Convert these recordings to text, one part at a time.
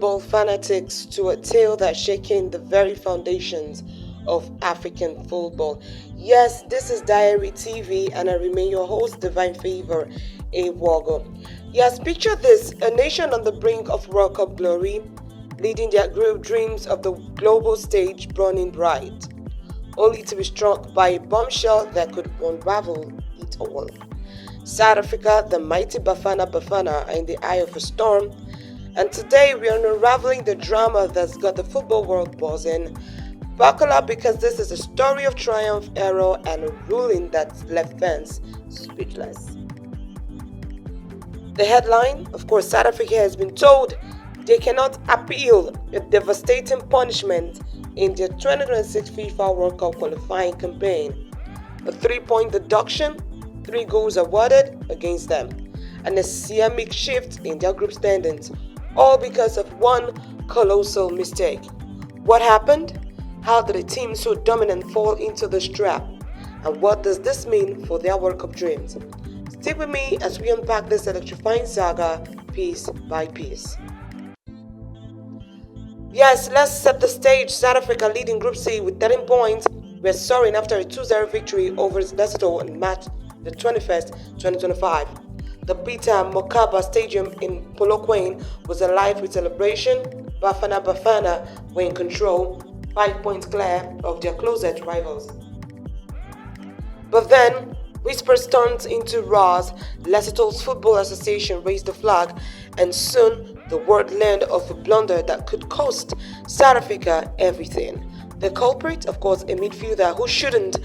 football fanatics to a tale that's shaking the very foundations of African football. Yes, this is Diary TV, and I remain your host, Divine Favor Awogo. Yes, picture this: a nation on the brink of World Cup glory, leading their group dreams of the global stage burning bright, only to be struck by a bombshell that could unravel it all. South Africa, the mighty Bafana Bafana, are in the eye of a storm, and today we are unraveling the drama that's got the football world buzzing. Buckle up, because this is a story of triumph, error, and a ruling that's left fans speechless. The headline: of course, South Africa has been told they cannot appeal a devastating punishment in their 2026 FIFA World Cup qualifying campaign. A 3-point deduction, 3 goals awarded against them, and a seismic shift in their group standings, all because of one colossal mistake. What happened? How did a team so dominant fall into this trap? And what does this mean for their World Cup dreams? Stick with me as we unpack this electrifying saga piece by piece. Yes, let's set the stage. South Africa, leading Group C with 13 points, were soaring after a 2-0 victory over Lesotho on March the 21st, 2025. The Peter Mokaba Stadium in Polokwane was alive with celebration. Bafana Bafana were in control, 5 points clear of their closest rivals. But then, whispers turned into roars. Lesotho's Football Association raised the flag, and soon the world learned of a blunder that could cost South Africa everything. The culprit, of course, a midfielder who shouldn't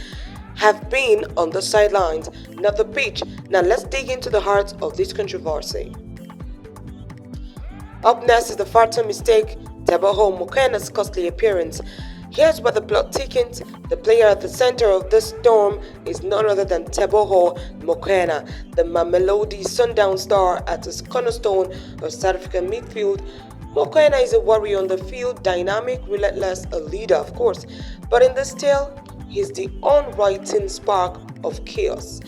have been on the sidelines, not the pitch. Now let's dig into the heart of this controversy. Up next is the fatal mistake: Teboho Mokoena's costly appearance. Here's where the plot thickens. The player at the center of this storm is none other than Teboho Mokoena, the Mamelodi Sundown star at the cornerstone of South African midfield. Mokoena is a warrior on the field, dynamic, relentless, a leader, of course. But in this tale, he's the unwritten spark of chaos.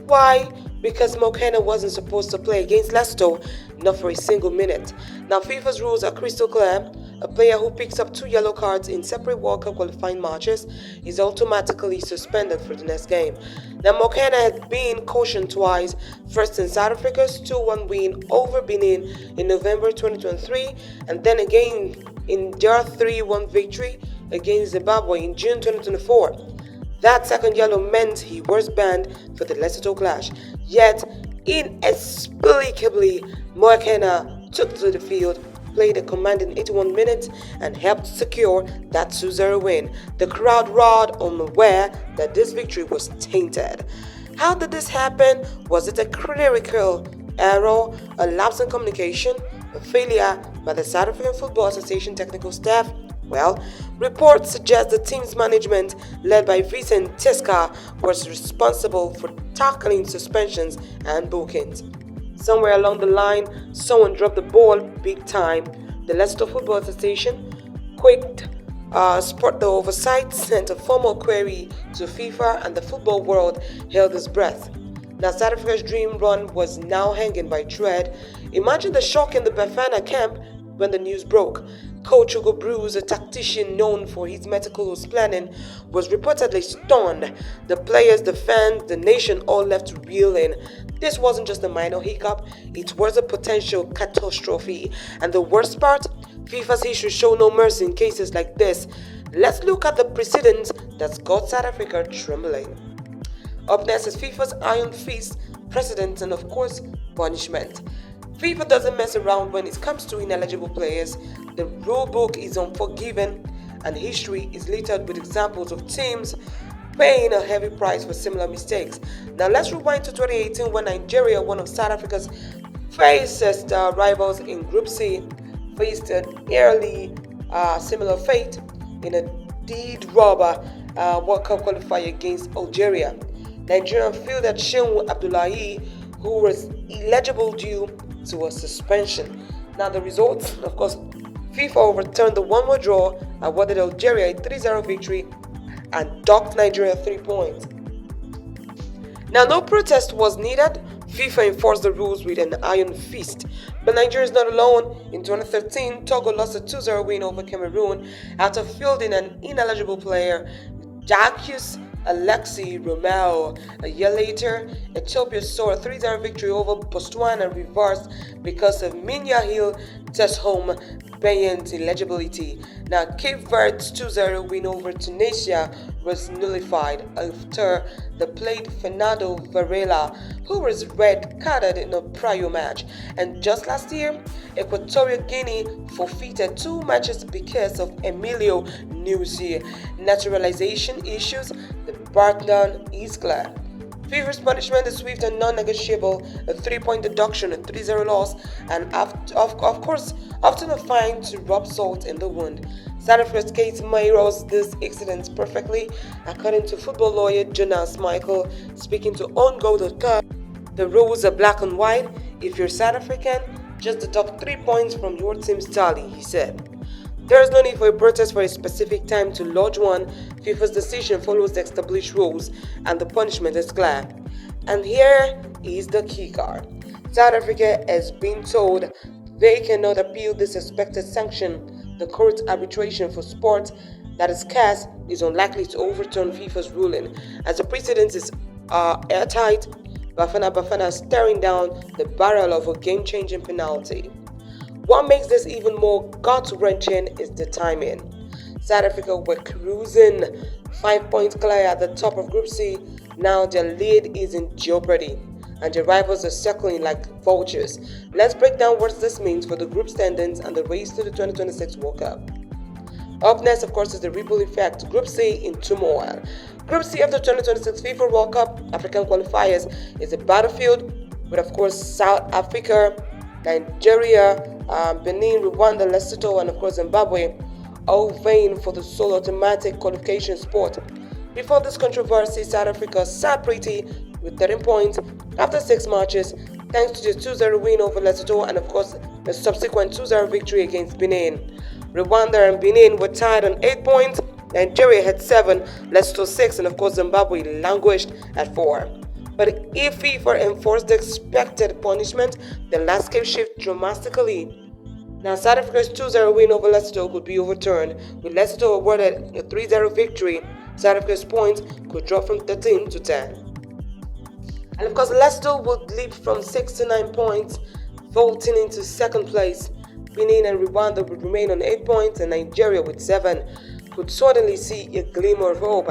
Why? Because Mokoena wasn't supposed to play against Lesotho, not for a single minute. Now, FIFA's rules are crystal clear. A player who picks up 2 yellow cards in separate World Cup qualifying matches is automatically suspended for the next game. Now, Mokoena had been cautioned twice, first in South Africa's 2-1 win over Benin in November 2023, and then again in their 3-1 victory against Zimbabwe in June 2024. That second yellow meant he was banned for the Lesotho clash. Yet, inexplicably, Mokoena took to the field, played a commanding 81 minutes, and helped secure that 2-0 win. The crowd roared, unaware that this victory was tainted. How did this happen? Was it a clerical error, a lapse in communication, a failure by the South African Football Association technical staff? Well, reports suggest the team's management, led by Vincent Teska, was responsible for tackling suspensions and bookings. Somewhere along the line, someone dropped the ball big time. The Lesotho Football Association, quick spot the oversight, sent a formal query to FIFA, and the football world held its breath. Now, South Africa's dream run was now hanging by a thread. Imagine the shock in the Bafana camp when the news broke. Coach Hugo Broos, a tactician known for his meticulous planning, was reportedly stunned. The players, the fans, the nation all left reeling. This wasn't just a minor hiccup, it was a potential catastrophe. And the worst part, FIFA's history show no mercy in cases like this. Let's look at the precedents that's got South Africa trembling. Up next is FIFA's iron fist, precedents, and of course, punishment. FIFA doesn't mess around when it comes to ineligible players. The rulebook is unforgiving, and history is littered with examples of teams paying a heavy price for similar mistakes. Now let's rewind to 2018, when Nigeria, one of South Africa's fiercest rivals in Group C, faced an early similar fate in a deed-robber World Cup qualifier against Algeria. Nigerian fielded Shehu Abdullahi, who was eligible due to a suspension. Now the results, of course, FIFA overturned the 1-1 draw, awarded Algeria a 3-0 victory, and docked Nigeria 3 points. Now no protest was needed. FIFA enforced the rules with an iron fist. But Nigeria is not alone. In 2013, Togo lost a 2-0 win over Cameroon after fielding an ineligible player, Jacques Alexis Romeo. A year later, Ethiopia saw a 3-0 victory over Botswana reversed because of Minya test home Bayern's eligibility. Now, Cape Verde's 2-0 win over Tunisia was nullified after they played Fernando Varela, who was red-carded in a prior match. And just last year, Equatorial Guinea forfeited 2 matches because of Emilio Nuzi naturalization issues. The burden is clear. FIFA's punishment is swift and non-negotiable: a 3-point deduction, a 3-0 loss, and of course, often a fine to rub salt in the wound. South Africa's case mirrors this incident perfectly, according to football lawyer Jonas Michael, speaking to OnGo.com. The rules are black and white. If you're South African, just deduct 3 points from your team's tally, he said. There is no need for a protest for a specific time to lodge one. FIFA's decision follows the established rules, and the punishment is clear. And here is the key card. South Africa has been told they cannot appeal this expected sanction. The court arbitration for sport that is cast is unlikely to overturn FIFA's ruling, as the precedent is airtight. Bafana Bafana is staring down the barrel of a game-changing penalty. What makes this even more gut-wrenching is the timing. South Africa were cruising 5 points clear at the top of Group C. Now their lead is in jeopardy, and their rivals are circling like vultures. Let's break down what this means for the group standings and the race to the 2026 World Cup. Up next, of course, is the ripple effect. Group C in turmoil. Group C of the 2026 FIFA World Cup African qualifiers is a battlefield with, of course, South Africa, Nigeria, Benin, Rwanda, Lesotho, and of course Zimbabwe, all vying for the sole automatic qualification spot. Before this controversy, South Africa sat pretty with 13 points after 6 matches, thanks to the 2-0 win over Lesotho and of course the subsequent 2-0 victory against Benin. Rwanda and Benin were tied on 8 points, Nigeria had 7, Lesotho 6, and of course Zimbabwe languished at 4. But if FIFA enforced the expected punishment, the landscape shifted dramatically. Now, South Africa's 2-0 win over Lesotho could be overturned. With Lesotho awarded a 3-0 victory, South Africa's points could drop from 13 to 10. And of course, Lesotho would leap from 6 to 9 points, vaulting into second place. Benin and Rwanda would remain on 8 points, and Nigeria with 7 could suddenly see a glimmer of hope.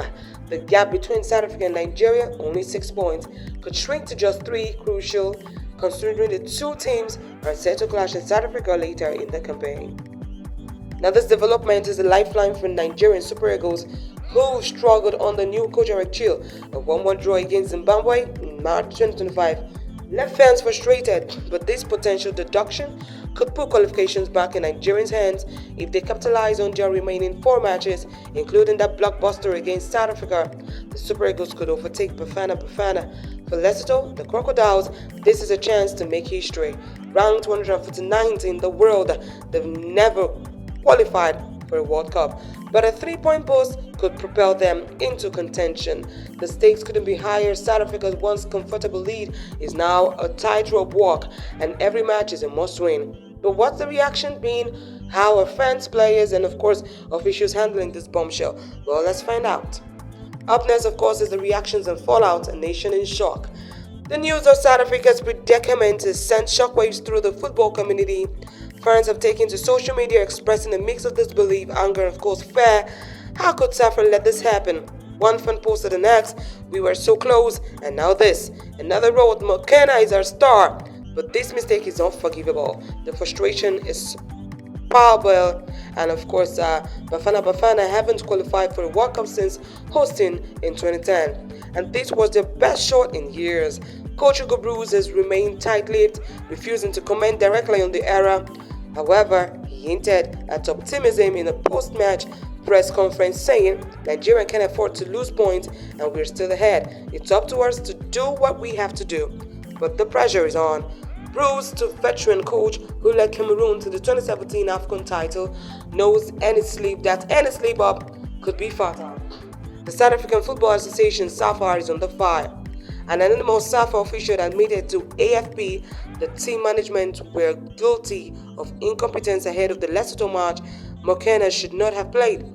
The gap between South Africa and Nigeria, only 6 points, could shrink to just 3, crucial considering the two teams are set to clash in South Africa later in the campaign. Now, this development is a lifeline for Nigerian Super Eagles, who struggled under new coach Eric Chill. A 1-1 draw against Zimbabwe in March 2025 left fans frustrated, but this potential deduction could put qualifications back in Nigerians' hands if they capitalize on their remaining 4 matches, including that blockbuster against South Africa. The Super Eagles could overtake Bafana Bafana. For Lesotho, the Crocodiles, this is a chance to make history. Ranked 149th in the world, they've never qualified for a World Cup, but a 3-point boost could propel them into contention. The stakes couldn't be higher. South Africa's once comfortable lead is now a tightrope walk, and every match is a must-win. But what's the reaction been? How are fans, players, and of course officials handling this bombshell? Well, let's find out. Up next, of course, is the reactions and fallout, a nation in shock. The news of South Africa's predicament has sent shockwaves through the football community. Fans have taken to social media expressing a mix of disbelief, anger, and of course fear. How could SAFA let this happen? One fan posted an X, "We were so close, and now this." Another wrote, "Mokoena is our star, but this mistake is unforgivable." The frustration is palpable, and of course, Bafana Bafana haven't qualified for a World Cup since hosting in 2010, and this was their best shot in years. Coach Hugo Broos has remained tight-lipped, refusing to comment directly on the error. However, he hinted at optimism in a post-match press conference, saying, "Nigeria can afford to lose points and we're still ahead. It's up to us to do what we have to do." But the pressure is on. Broos, the veteran coach who led Cameroon to the 2017 AFCON title, knows any slip-up could be fatal. The South African Football Association, SAFA, is under fire. An anonymous SAFA official admitted to AFP the team management were guilty of incompetence ahead of the Lesotho match. Mokoena should not have played.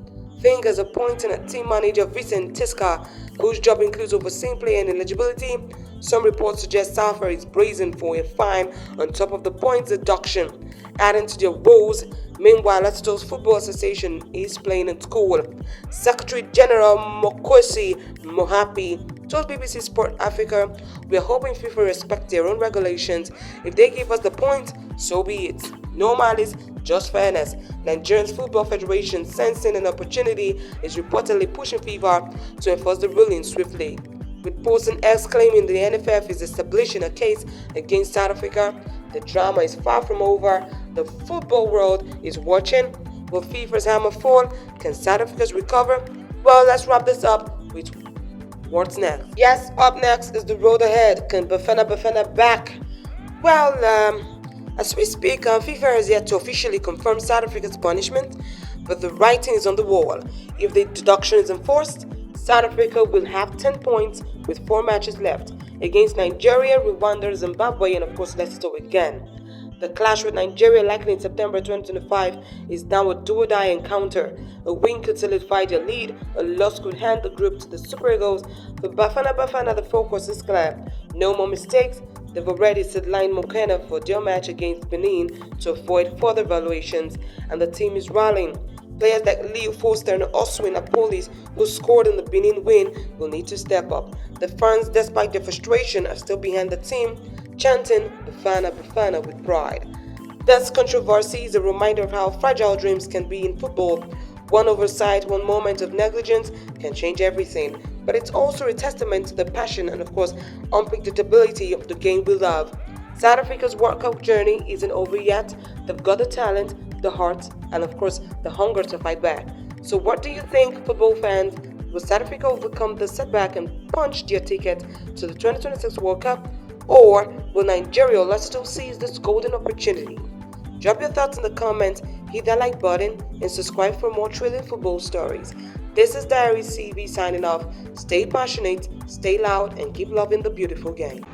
Fingers are pointing at team manager Vincent Tiska, whose job includes overseeing player ineligibility. Some reports suggest SAFA is bracing for a fine on top of the points deduction, adding to their woes. Meanwhile, Lesotho's Football Association is playing in school. Secretary General Mokosi Mohapi told BBC Sport Africa, "We are hoping FIFA respect their own regulations. If they give us the point, so be it. No malice, just fairness." Nigeria's Football Federation, sensing an opportunity, is reportedly pushing FIFA to enforce the ruling swiftly, with Post X claiming the NFF is establishing a case against South Africa. The drama is far from over. The football world is watching. Will FIFA's hammer fall? Can South Africa's recover? Well, let's wrap this up with what's next. Yes, up next is the road ahead. Can Bafana Bafana back? Well, as we speak, FIFA has yet to officially confirm South Africa's punishment, but the writing is on the wall. If the deduction is enforced, South Africa will have 10 points with 4 matches left against Nigeria, Rwanda, Zimbabwe, and of course Lesotho again. The clash with Nigeria, likely in September 2025, is now a do-or-die encounter. A win could solidify their lead, a loss could hand the group to the Super Eagles. For Bafana Bafana, the focus is clear. No more mistakes. They've already sidelined Mokoena for their match against Benin to avoid further evaluations, and the team is rallying. Players like Leo Foster and Oswin Apolis, who scored in the Benin win, will need to step up. The fans, despite their frustration, are still behind the team, chanting Bafana Bafana with pride. This controversy is a reminder of how fragile dreams can be in football. One oversight, one moment of negligence can change everything. But it's also a testament to the passion and, of course, unpredictability of the game we love. South Africa's World Cup journey isn't over yet. They've got the talent, the heart, and of course the hunger to fight back. So what do you think, football fans? Will South Africa overcome the setback and punch their ticket to the 2026 World Cup? Or will Nigeria or Lesotho seize this golden opportunity? Drop your thoughts in the comments, hit that like button, and subscribe for more thrilling football stories. This is Diary CV signing off. Stay passionate, stay loud, and keep loving the beautiful game.